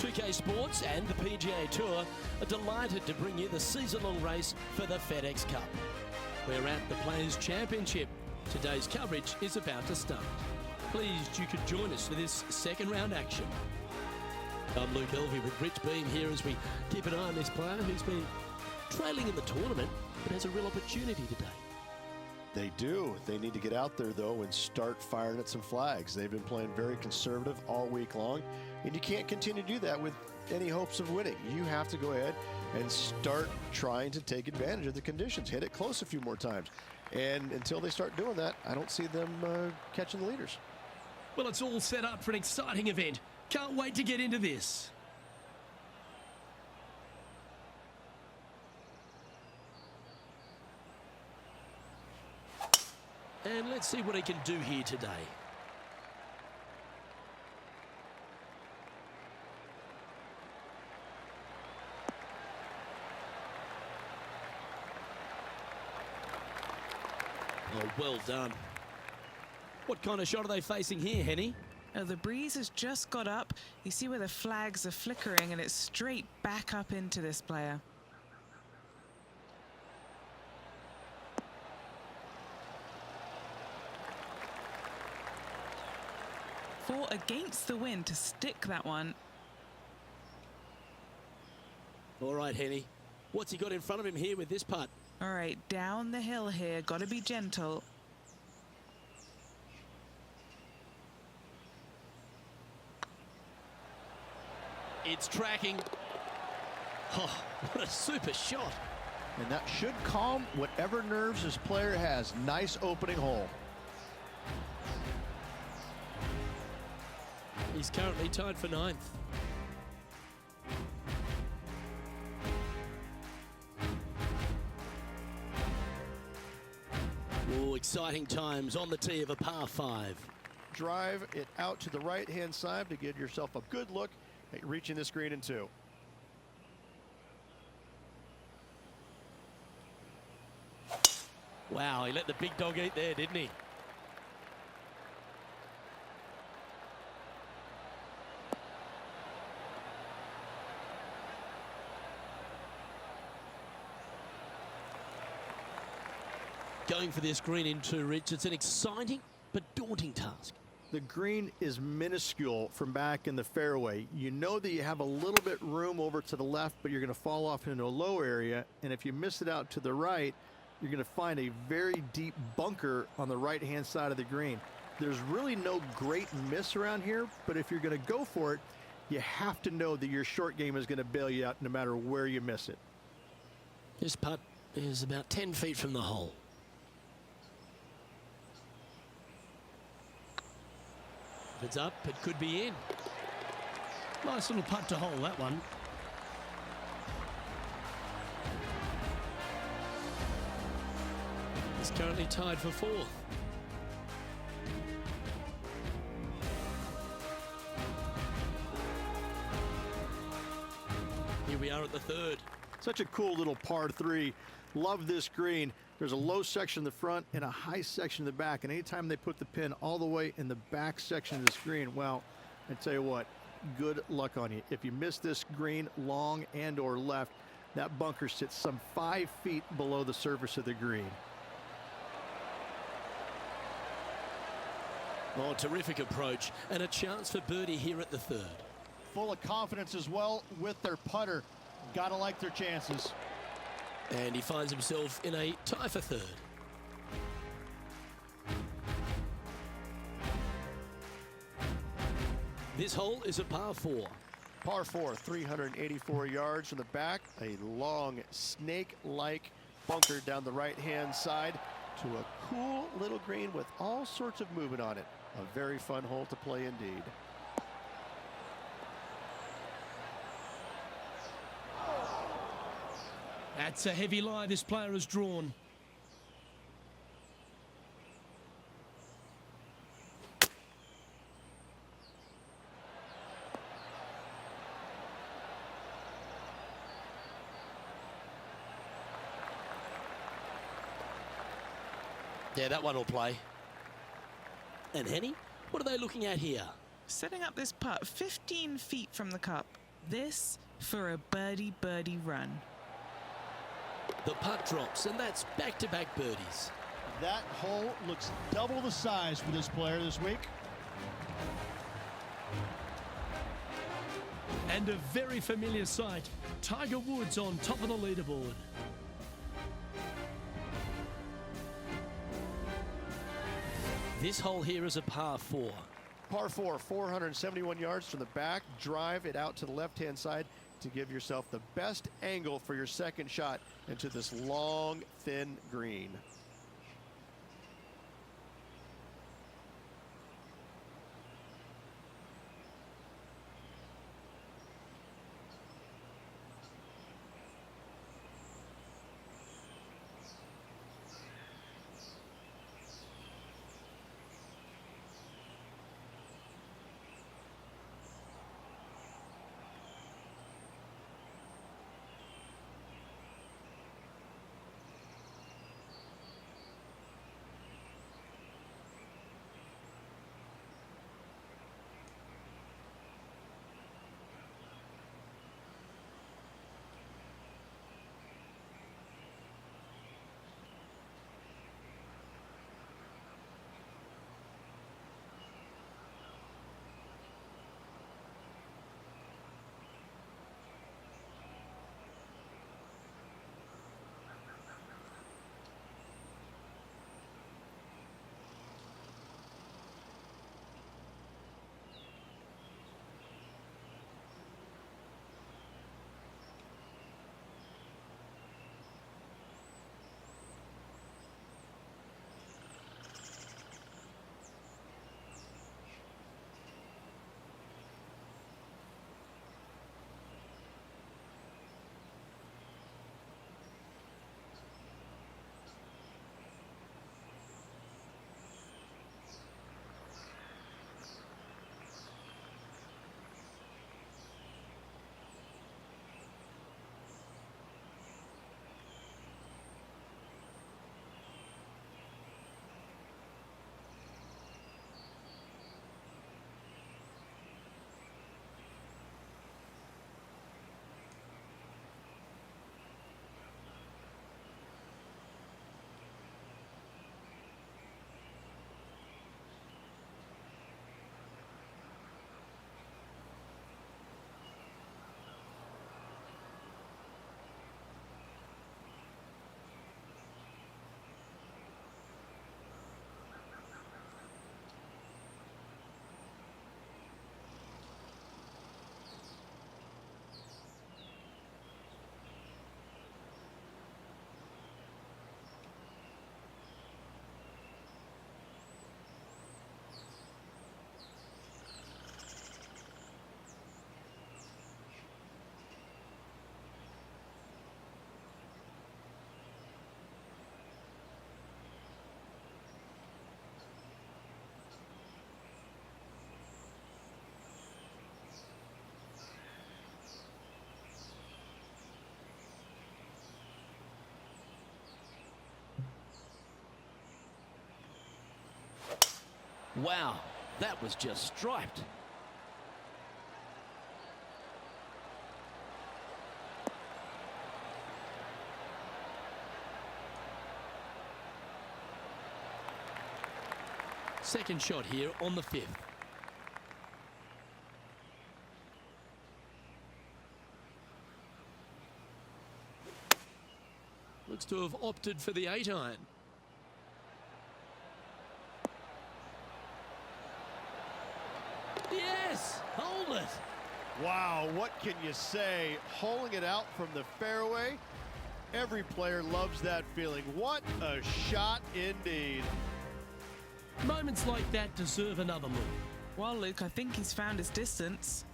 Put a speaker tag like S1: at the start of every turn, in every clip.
S1: 2K Sports and the PGA Tour are delighted to bring you the season-long race for the FedEx Cup. We're at the Players Championship. Today's coverage is about to start. Pleased you could join us for this second round action. I'm Luke Elvey with Rich Beam here as we keep an eye on this player who's been trailing in the tournament but has a real opportunity today.
S2: They do. They need to get out there, though, and start firing at some flags. They've been playing very conservative all week long, and you can't continue to do that with any hopes of winning. You have to go ahead and start trying to take advantage of the conditions. Hit it close a few more times. And until they start doing that, I don't see them catching the leaders.
S1: Well, it's all set up for an exciting event. Can't wait to get into this. And let's see what he can do here today. Oh, well done. What kind of shot are they facing here, Henny?
S3: Oh, the breeze has just got up. You see where the flags are flickering, and it's straight back up into this player. Fought against the wind to stick that one.
S1: All right, Henny. What's he got in front of him here with this putt?
S3: All right, down the hill here. Got to be gentle.
S1: It's tracking. Oh, what a super shot.
S2: And that should calm whatever nerves this player has. Nice opening hole.
S1: He's currently tied for 9th. Oh, exciting times on the tee of a par 5.
S2: Drive it out to the right-hand side to give yourself a good look at reaching this green in 2.
S1: Wow, he let the big dog eat there, didn't he? Going for this green in 2, Rich. It's an exciting but daunting task.
S2: The green is minuscule from back in the fairway. You know that you have a little bit room over to the left, but you're going to fall off into a low area. And if you miss it out to the right, you're going to find a very deep bunker on the right-hand side of the green. There's really no great miss around here, but if you're going to go for it, you have to know that your short game is going to bail you out no matter where you miss it.
S1: This putt is about 10 feet from the hole. If it's up, it could be in. Nice little putt to hole, that one. He's currently tied for 4th. Here we are at the 3rd.
S2: Such a cool little par 3. Love this green. There's a low section in the front and a high section in the back. And anytime they put the pin all the way in the back section of this green, well, I tell you what, good luck on you. If you miss this green long and or left, that bunker sits some 5 feet below the surface of the green.
S1: Oh, terrific approach and a chance for birdie here at the 3rd.
S2: Full of confidence as well with their putter. Gotta like their chances.
S1: And he finds himself in a tie for 3rd. This hole is a par 4.
S2: Par 4, 384 yards from the back. A long snake-like bunker down the right-hand side to a cool little green with all sorts of movement on it. A very fun hole to play indeed.
S1: That's a heavy lie this player has drawn. Yeah, that one will play. And Henny, what are they looking at here?
S3: Setting up this putt 15 feet from the cup. This for a birdie run.
S1: The putt drops, and that's back-to-back birdies.
S4: That hole looks double the size for this player this week.
S5: And a very familiar sight, Tiger Woods on top of the leaderboard.
S1: This hole here is a par 4.
S2: Par 4, 471 yards from the back. Drive it out to the left-hand side to give yourself the best angle for your second shot into this long, thin green.
S1: Wow, that was just striped. Second shot here on the 5th. Looks to have opted for the 8-iron. Yes! Hold it!
S2: Wow, what can you say? Holing it out from the fairway. Every player loves that feeling. What a shot indeed.
S5: Moments like that deserve another look.
S3: Well, Luke, I think he's found his distance.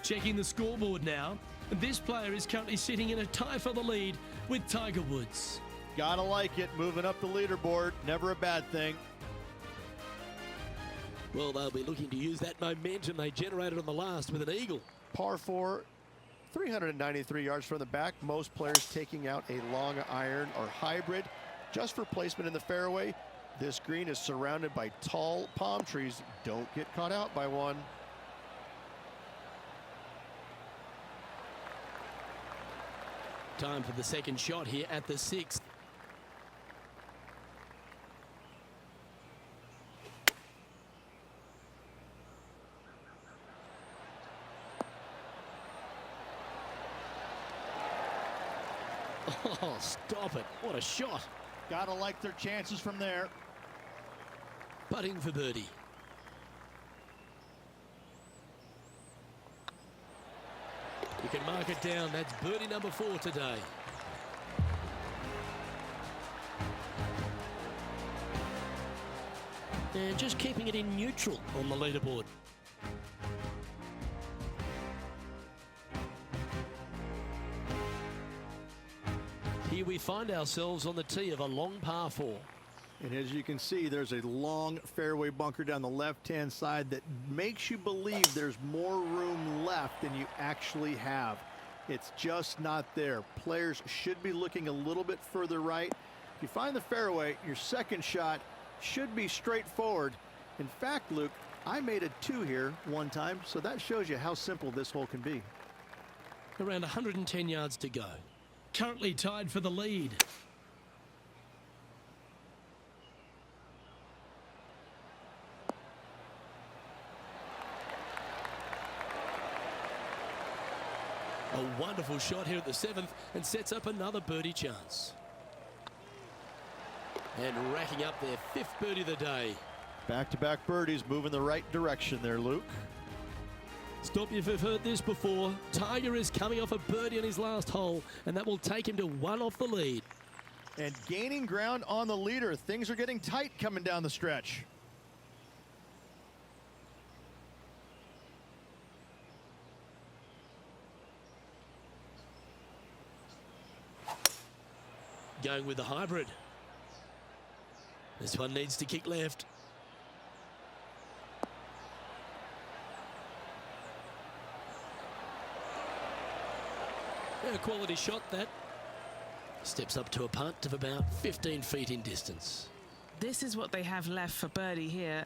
S5: Checking the scoreboard now, this player is currently sitting in a tie for the lead with Tiger Woods.
S2: Gotta like it, moving up the leaderboard, never a bad thing.
S1: Well, they'll be looking to use that momentum they generated on the last with an eagle.
S6: Par 4, 393 yards from the back. Most players taking out a long iron or hybrid just for placement in the fairway. This green is surrounded by tall palm trees. Don't get caught out by one.
S1: Time for the second shot here at the 6th. Oh, stop it. What a shot.
S4: Gotta like their chances from there.
S1: Putting for birdie. You can mark it down. That's birdie number 4 today. And just keeping it in neutral on the leaderboard. Here we find ourselves on the tee of a long par 4.
S2: And as you can see, there's a long fairway bunker down the left-hand side that makes you believe there's more room left than you actually have. It's just not there. Players should be looking a little bit further right. If you find the fairway, your second shot should be straightforward. In fact, Luke, I made a 2 here one time, so that shows you how simple this hole can be.
S1: Around 110 yards to go.
S5: Currently tied for the lead.
S1: A wonderful shot here at the 7th and sets up another birdie chance. And racking up their 5th birdie of the day.
S6: Back-to-back birdies moving the right direction there, Luke.
S1: Stop you if you've heard this before. Tiger is coming off a birdie on his last hole, and that will take him to 1 off the lead.
S6: And gaining ground on the leader. Things are getting tight coming down the stretch.
S1: Going with the hybrid. This one needs to kick left. A quality shot that. Steps up to a punt of about 15 feet in distance.
S3: This is what they have left for birdie here.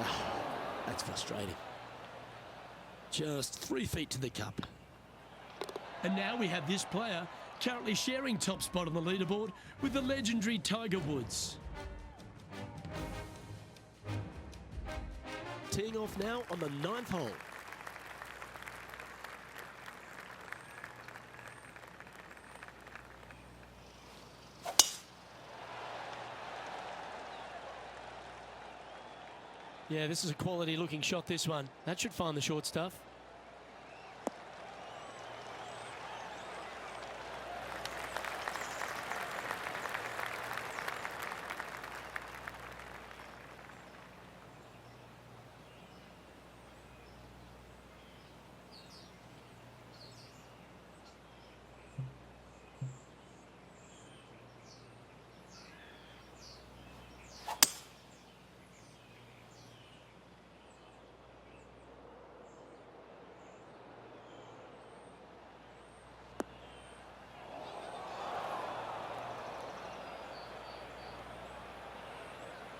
S1: Oh, that's frustrating. Just 3 feet to the cup.
S5: And now we have this player currently sharing top spot on the leaderboard with the legendary Tiger Woods.
S1: Teeing off now on the 9th hole. Yeah, this is a quality looking shot, this one. That should find the short stuff.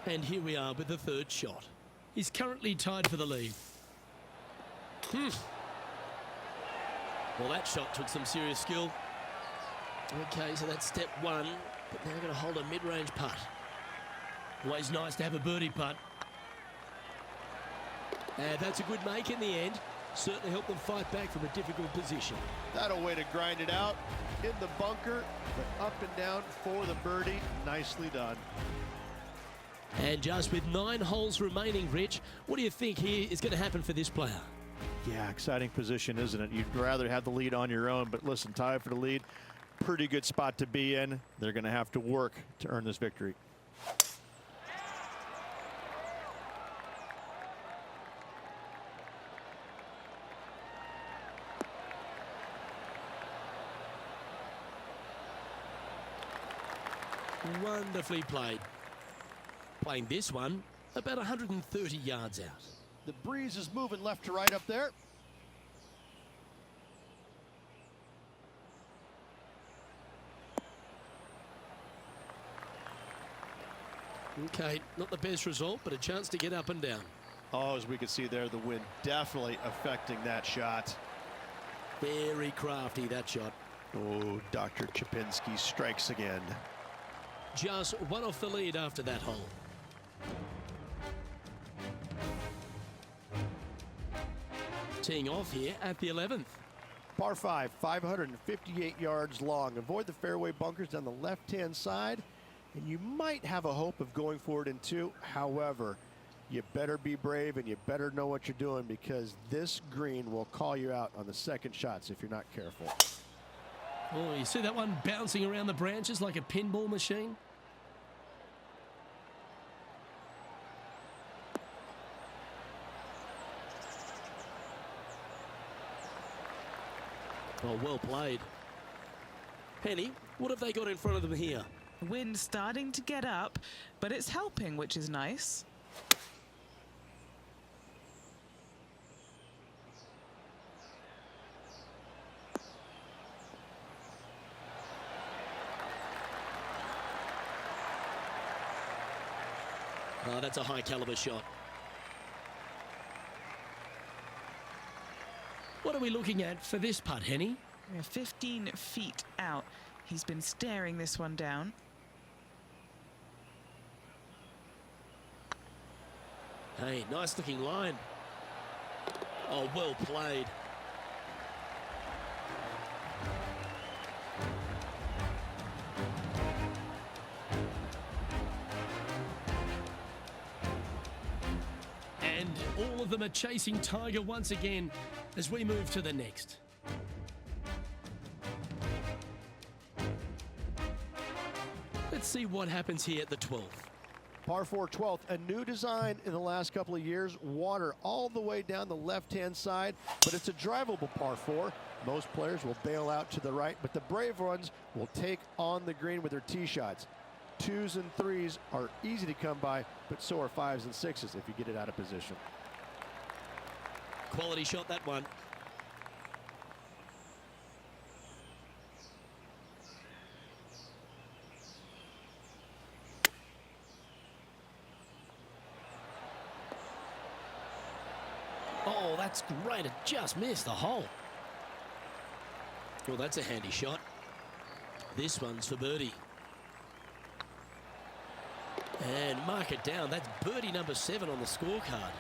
S1: And here we are with the 3rd shot.
S5: He's currently tied for the lead.
S1: Well, that shot took some serious skill. Okay, so that's step 1, but now going to hold a mid-range putt.
S5: Always nice to have a birdie putt.
S1: And that's a good make in the end. Certainly helped them fight back from a difficult position.
S6: That a way to grind it out in the bunker, but up and down for the birdie. Nicely done.
S1: And just with 9 holes remaining, Rich, what do you think here is going to happen for this player?
S6: Yeah, exciting position, isn't it? You'd rather have the lead on your own, but listen, tied for the lead. Pretty good spot to be in. They're going to have to work to earn this victory.
S1: Wonderfully played. Playing this one about 130 yards out.
S6: The breeze is moving left to right up there.
S1: Okay, not the best result, but a chance to get up and down.
S6: Oh, as we can see there, the wind definitely affecting that shot.
S1: Very crafty, that shot.
S6: Oh, Dr. Chapinski strikes again.
S1: Just one off the lead after that hole. Teeing off here at the 11th.
S6: Par 5, 558 yards long. Avoid the fairway bunkers down the left-hand side, and you might have a hope of going for it in 2. However, you better be brave and you better know what you're doing, because this green will call you out on the second shots if you're not careful.
S1: Oh, you see that one bouncing around the branches like a pinball machine? Oh, well played. Penny, what have they got in front of them here?
S3: Wind starting to get up, but it's helping, which is nice.
S1: Oh, that's a high caliber shot. What are we looking at for this putt, Henny?
S3: We're 15 feet out. He's been staring this one down.
S1: Hey, nice looking line. Oh, well played. And all of them are chasing Tiger once again as we move to the next. Let's see what happens here at the 12th.
S6: Par 4 12th, a new design in the last couple of years. Water all the way down the left-hand side, but it's a drivable par 4. Most players will bail out to the right, but the brave ones will take on the green with their tee shots. 2s and 3s are easy to come by, but so are 5s and 6s if you get it out of position.
S1: Quality shot, that one. Oh, that's great. It just missed the hole. Well, that's a handy shot. This one's for birdie. And mark it down. That's birdie number 7 on the scorecard.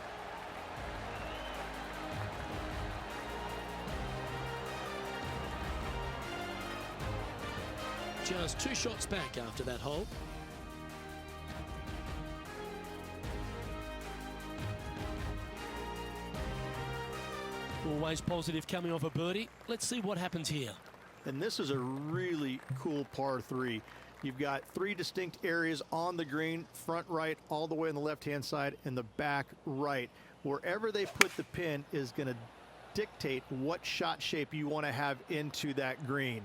S1: Just 2 shots back after that hole. Always positive coming off a birdie. Let's see what happens here.
S2: And this is a really cool par 3. You've got 3 distinct areas on the green, front right, all the way on the left-hand side, and the back right. Wherever they put the pin is going to dictate what shot shape you want to have into that green.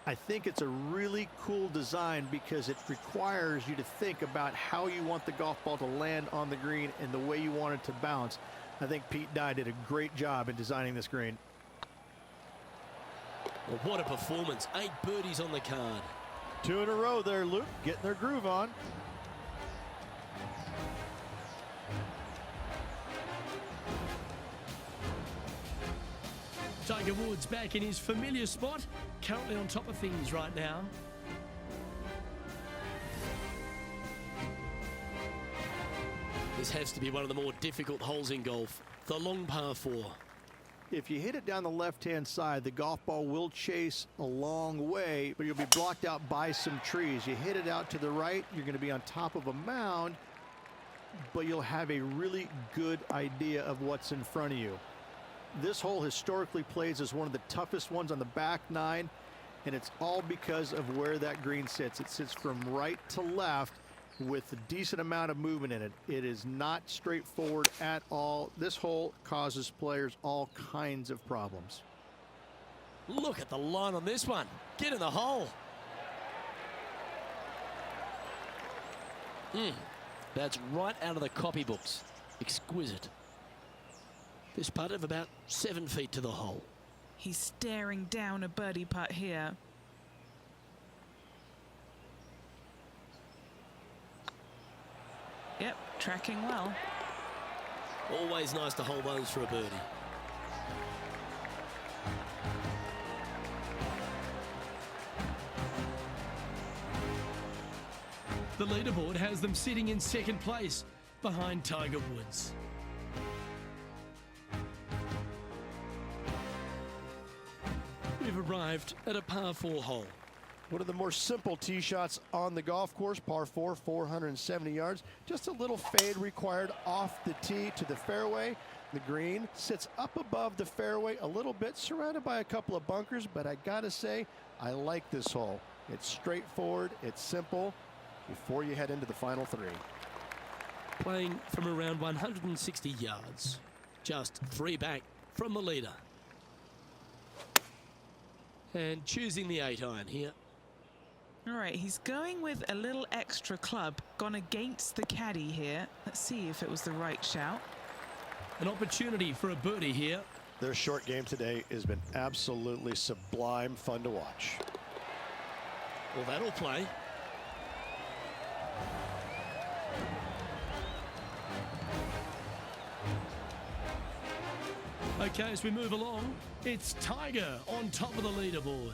S2: I think it's a really cool design because it requires you to think about how you want the golf ball to land on the green and the way you want it to bounce. I think Pete Dye did a great job in designing this green.
S1: Well, what a performance. 8 birdies on the card.
S6: 2 in a row there, Luke, getting their groove on.
S5: Tiger Woods back in his familiar spot, currently on top of things right now.
S1: This has to be one of the more difficult holes in golf. The long par 4.
S2: If you hit it down the left-hand side, the golf ball will chase a long way, but you'll be blocked out by some trees. You hit it out to the right, you're going to be on top of a mound, but you'll have a really good idea of what's in front of you. This hole historically plays as one of the toughest ones on the back 9, and it's all because of where that green sits. It sits from right to left with a decent amount of movement in it. It is not straightforward at all. This hole causes players all kinds of problems.
S1: Look at the line on this one. Get in the hole. That's right out of the copybooks. Exquisite. This putt of about 7 feet to the hole.
S3: He's staring down a birdie putt here. Yep, tracking well.
S1: Always nice to hold those for a birdie.
S5: The leaderboard has them sitting in second place behind Tiger Woods. We've arrived at a par 4 hole.
S6: One of the more simple tee shots on the golf course, par 4, 470 yards. Just a little fade required off the tee to the fairway. The green sits up above the fairway a little bit, surrounded by a couple of bunkers, but I gotta say, I like this hole. It's straightforward, it's simple, before you head into the final 3.
S1: Playing from around 160 yards. Just 3 back from the leader. And choosing the 8-iron here.
S3: All right, he's going with a little extra club. Gone against the caddy here. Let's see if it was the right shout.
S5: An opportunity for a birdie here.
S6: Their short game today has been absolutely sublime fun to watch.
S1: Well, that'll play.
S5: Okay, as we move along, it's Tiger on top of the leaderboard.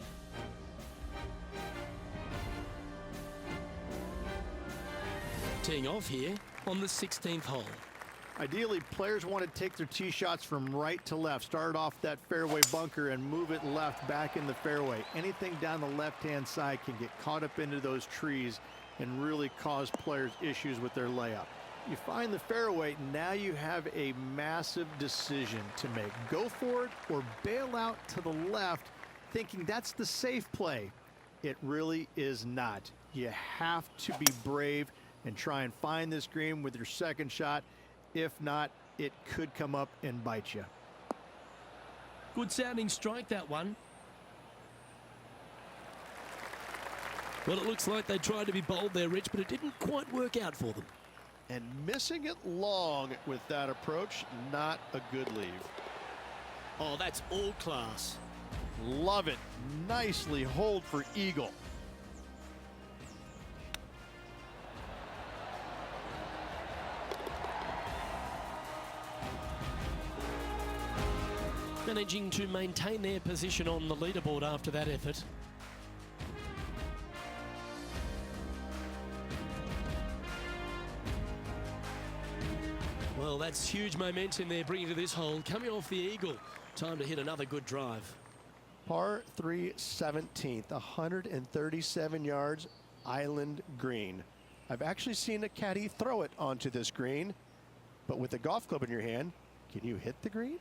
S1: Teeing off here on the 16th hole.
S2: Ideally, players want to take their tee shots from right to left. Start off that fairway bunker and move it left back in the fairway. Anything down the left-hand side can get caught up into those trees and really cause players issues with their layup. You find the fairway, now you have a massive decision to make. Go for it or bail out to the left, thinking that's the safe play. It really is not. You have to be brave and try and find this green with your second shot. If not, it could come up and bite you.
S5: Good sounding strike, that one.
S1: Well, it looks like they tried to be bold there, Rich, but it didn't quite work out for them.
S6: And missing it long with that approach, not a good leave.
S1: Oh, that's all class.
S6: Love it. Nicely hold for eagle.
S1: Managing to maintain their position on the leaderboard after that effort. Well, that's huge momentum they're bringing to this hole. Coming off the eagle. Time to hit another good drive.
S6: Par 3 17th, 137 yards, island green. I've actually seen a caddy throw it onto this green, but with a golf club in your hand, can you hit the green?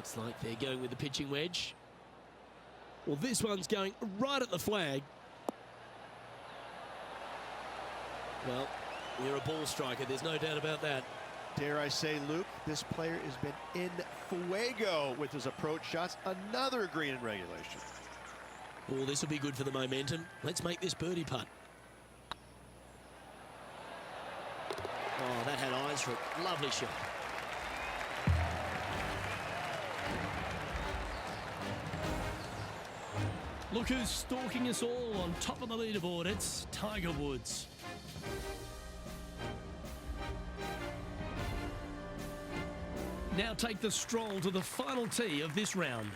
S1: Looks like they're going with the pitching wedge. Well, this one's going right at the flag. Well, you're a ball striker, there's no doubt about that.
S6: Dare I say, Luke, this player has been in fuego with his approach shots. Another green in regulation.
S1: Oh, this will be good for the momentum. Let's make this birdie putt. Oh, that had eyes for it. Lovely shot.
S5: Look who's stalking us all on top of the leaderboard. It's Tiger Woods. Now take the stroll to the final tee of this round.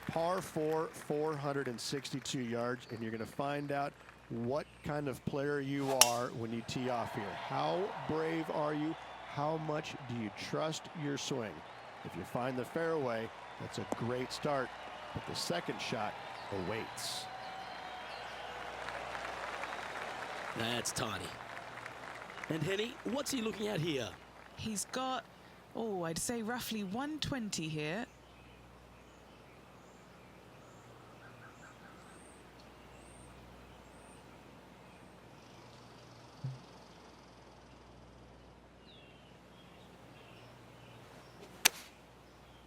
S6: Par 4, 462 yards, and you're going to find out what kind of player you are when you tee off here. How brave are you? How much do you trust your swing? If you find the fairway, that's a great start, but the second shot awaits.
S1: That's tiny. And Henny, what's he looking at here?
S3: He's got, oh, I'd say roughly 120 here.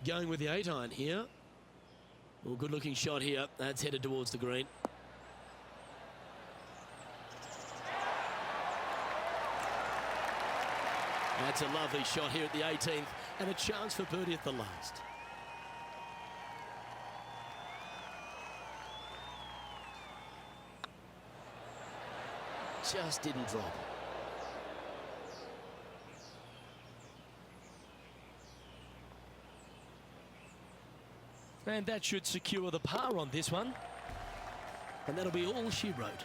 S1: Going with the 8-iron here. Well, good looking shot here. That's headed towards the green. That's a lovely shot here at the 18th, and a chance for birdie at the last. Just didn't drop. And that should secure the par on this one. And that'll be all she wrote.